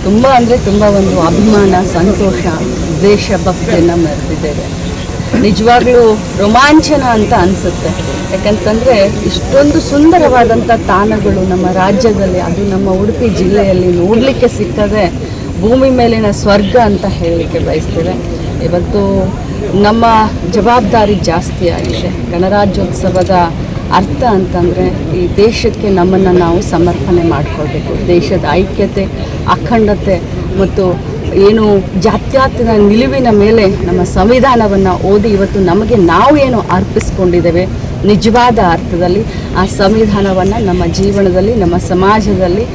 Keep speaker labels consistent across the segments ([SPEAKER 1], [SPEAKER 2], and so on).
[SPEAKER 1] ತುಂಬ ಅಂದರೆ ತುಂಬ ಒಂದು ಅಭಿಮಾನ, ಸಂತೋಷ, ದೇಶಭಕ್ತಿಯನ್ನು ಮೆರೆದಿದ್ದೇವೆ. ನಿಜವಾಗ್ಲೂ ರೋಮಾಂಚನ ಅಂತ ಅನಿಸುತ್ತೆ. ಯಾಕಂತಂದರೆ ಇಷ್ಟೊಂದು ಸುಂದರವಾದಂಥ ತಾಣಗಳು ನಮ್ಮ ರಾಜ್ಯದಲ್ಲಿ, ಅದು ನಮ್ಮ ಉಡುಪಿ ಜಿಲ್ಲೆಯಲ್ಲಿ ನೋಡಲಿಕ್ಕೆ ಸಿಕ್ಕದೆ ಭೂಮಿ ಮೇಲಿನ ಸ್ವರ್ಗ ಅಂತ ಹೇಳಲಿಕ್ಕೆ ಬಯಸ್ತೇವೆ. ಇವತ್ತು ನಮ್ಮ ಜವಾಬ್ದಾರಿ ಜಾಸ್ತಿ ಆಗಿದೆ. ಗಣರಾಜ್ಯೋತ್ಸವದ ಅರ್ಥ ಅಂತಂದರೆ ಈ ದೇಶಕ್ಕೆ ನಮ್ಮನ್ನು ನಾವು ಸಮರ್ಪಣೆ ಮಾಡಿಕೊಳ್ಬೇಕು. ದೇಶದ ಐಕ್ಯತೆ, ಅಖಂಡತೆ ಮತ್ತು ಏನು ಜಾತ್ಯತೀತ ನಿಲುವಿನ ಮೇಲೆ ನಮ್ಮ ಸಂವಿಧಾನವನ್ನು ಓದಿ ಇವತ್ತು ನಮಗೆ ನಾವು ಏನು ಅರ್ಪಿಸ್ಕೊಂಡಿದ್ದೇವೆ, ನಿಜವಾದ ಅರ್ಥದಲ್ಲಿ ಆ ಸಂವಿಧಾನವನ್ನು ನಮ್ಮ ಜೀವನದಲ್ಲಿ, ನಮ್ಮ ಸಮಾಜದಲ್ಲಿ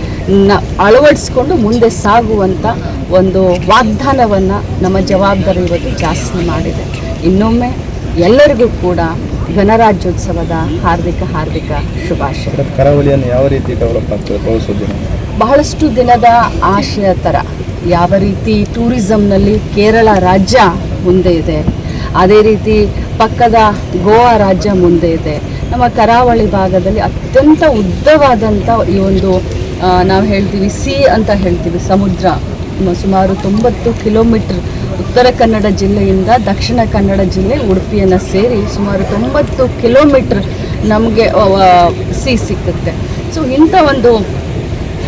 [SPEAKER 1] ಅಳವಡಿಸ್ಕೊಂಡು ಮುಂದೆ ಸಾಗುವಂಥ ಒಂದು ವಾಗ್ದಾನವನ್ನು ನಮ್ಮ ಜವಾಬ್ದಾರಿ ಇವತ್ತು ಜಾಸ್ತಿ ಮಾಡಿದೆ. ಇನ್ನೊಮ್ಮೆ ಎಲ್ಲರಿಗೂ ಕೂಡ ಗಣರಾಜ್ಯೋತ್ಸವದ ಹಾರ್ದಿಕ ಶುಭಾಶಯ.
[SPEAKER 2] ಕರಾವಳಿಯನ್ನು ಯಾವ ರೀತಿ ಡೆವಲಪ್ ಆಗ್ತದೆ?
[SPEAKER 1] ಬಹಳಷ್ಟು ದಿನದ ಆಶಯ ಥರ ಯಾವ ರೀತಿ ಟೂರಿಸಮ್ನಲ್ಲಿ ಕೇರಳ ರಾಜ್ಯ ಮುಂದೆ ಇದೆ, ಅದೇ ರೀತಿ ಪಕ್ಕದ ಗೋವಾ ರಾಜ್ಯ ಮುಂದೆ ಇದೆ. ನಮ್ಮ ಕರಾವಳಿ ಭಾಗದಲ್ಲಿ ಅತ್ಯಂತ ಉದ್ದವಾದಂಥ ಈ ಒಂದು ನಾವು ಹೇಳ್ತೀವಿ ಅಂತ ಹೇಳ್ತೀವಿ ಸಮುದ್ರ, ಸುಮಾರು 90 ಕಿಲೋಮೀಟ್ರ್ ಉತ್ತರ ಕನ್ನಡ ಜಿಲ್ಲೆಯಿಂದ ದಕ್ಷಿಣ ಕನ್ನಡ ಜಿಲ್ಲೆ ಉಡುಪಿಯನ್ನು ಸೇರಿ ಸುಮಾರು 90 ಕಿಲೋಮೀಟ್ರ್ ನಮಗೆ ಸಿಕ್ಕುತ್ತೆ. ಸೊ ಇಂಥ ಒಂದು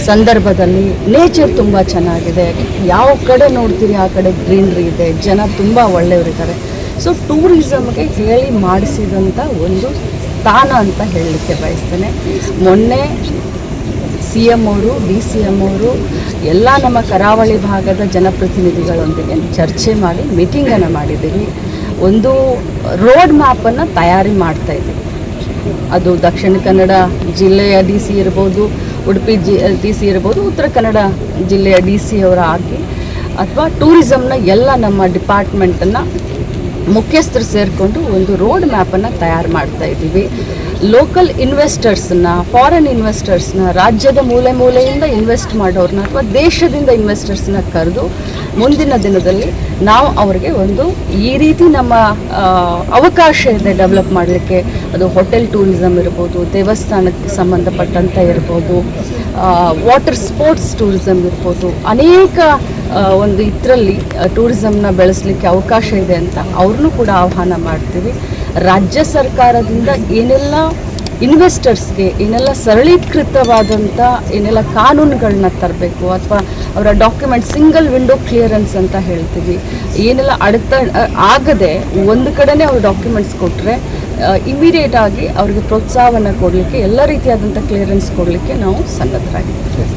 [SPEAKER 1] ಸಂದರ್ಭದಲ್ಲಿ ನೇಚರ್ ತುಂಬ ಚೆನ್ನಾಗಿದೆ. ಯಾವ ಕಡೆ ನೋಡ್ತೀರಿ ಆ ಕಡೆ ಗ್ರೀನ್ರಿ ಇದೆ, ಜನ ತುಂಬ ಒಳ್ಳೆಯವರಿದ್ದಾರೆ. ಸೊ ಟೂರಿಸಮ್ಗೆ ಹೇಳಿ ಮಾಡಿಸಿದಂಥ ಒಂದು ಸ್ಥಾನ ಅಂತ ಹೇಳಲಿಕ್ಕೆ ಬಯಸ್ತೇನೆ. ಮೊನ್ನೆ CM ಅವರು, DCM ಅವರು ಎಲ್ಲ ನಮ್ಮ ಕರಾವಳಿ ಭಾಗದ ಜನಪ್ರತಿನಿಧಿಗಳೊಂದಿಗೆ ಚರ್ಚೆ ಮಾಡಿ ಮೀಟಿಂಗನ್ನು ಮಾಡಿದ್ದೀವಿ. ಒಂದು ರೋಡ್ ಮ್ಯಾಪನ್ನು ತಯಾರಿ ಮಾಡ್ತಾಯಿದ್ದೀವಿ. ಅದು ದಕ್ಷಿಣ ಕನ್ನಡ ಜಿಲ್ಲೆಯ DC ಇರ್ಬೋದು, ಉಡುಪಿ DC ಇರ್ಬೋದು, ಉತ್ತರ ಕನ್ನಡ ಜಿಲ್ಲೆಯ DC ಅವರಾಗಿ ಅಥವಾ ಟೂರಿಸಮ್ನ ಎಲ್ಲ ನಮ್ಮ ಡಿಪಾರ್ಟ್ಮೆಂಟನ್ನು ಮುಖ್ಯಸ್ಥರು ಸೇರಿಕೊಂಡು ಒಂದು ರೋಡ್ ಮ್ಯಾಪನ್ನು ತಯಾರು ಮಾಡ್ತಾಯಿದ್ದೀವಿ. ಲೋಕಲ್ ಇನ್ವೆಸ್ಟರ್ಸನ್ನ, ಫಾರಿನ್ ಇನ್ವೆಸ್ಟರ್ಸ್ನ, ರಾಜ್ಯದ ಮೂಲೆಯಿಂದ ಇನ್ವೆಸ್ಟ್ ಮಾಡೋರನ್ನ ಅಥವಾ ದೇಶದಿಂದ ಇನ್ವೆಸ್ಟರ್ಸ್ನ ಕರೆದು ಮುಂದಿನ ದಿನದಲ್ಲಿ ನಾವು ಅವರಿಗೆ ಒಂದು ಈ ರೀತಿ ನಮ್ಮ ಅವಕಾಶ ಇದೆ ಡೆವಲಪ್ ಮಾಡಲಿಕ್ಕೆ. ಅದು ಹೋಟೆಲ್ ಟೂರಿಸಮ್ ಇರ್ಬೋದು, ದೇವಸ್ಥಾನಕ್ಕೆ ಸಂಬಂಧಪಟ್ಟಂಥ ಇರ್ಬೋದು, ವಾಟರ್ ಸ್ಪೋರ್ಟ್ಸ್ ಟೂರಿಸಮ್ ಇರ್ಬೋದು, ಅನೇಕ ಒಂದು ಇದರಲ್ಲಿ ಟೂರಿಸಮ್ನ ಬೆಳೆಸಲಿಕ್ಕೆ ಅವಕಾಶ ಇದೆ ಅಂತ ಅವ್ರನ್ನೂ ಕೂಡ ಆಹ್ವಾನ ಮಾಡ್ತೀವಿ. ರಾಜ್ಯ ಸರ್ಕಾರದಿಂದ ಏನೆಲ್ಲ ಇನ್ವೆಸ್ಟರ್ಸ್ಗೆ ಏನೆಲ್ಲ ಸರಳೀಕೃತವಾದಂಥ ಏನೆಲ್ಲ ಕಾನೂನುಗಳನ್ನ ತರಬೇಕು ಅಥವಾ ಅವರ ಡಾಕ್ಯುಮೆಂಟ್ ಸಿಂಗಲ್ ವಿಂಡೋ ಕ್ಲಿಯರೆನ್ಸ್ ಅಂತ ಹೇಳ್ತೀವಿ, ಏನೆಲ್ಲ ಆಗದೆ ಒಂದು ಕಡೆನೇ ಅವ್ರು ಡಾಕ್ಯುಮೆಂಟ್ಸ್ ಕೊಟ್ಟರೆ ಇಮಿಡಿಯೇಟಾಗಿ ಅವ್ರಿಗೆ ಪ್ರೋತ್ಸಾಹವನ್ನು ಕೊಡಲಿಕ್ಕೆ ಎಲ್ಲ ರೀತಿಯಾದಂಥ ಕ್ಲಿಯರೆನ್ಸ್ ಕೊಡಲಿಕ್ಕೆ ನಾವು ಸನ್ನದ್ಧರಾಗಿದ್ದೀವಿ.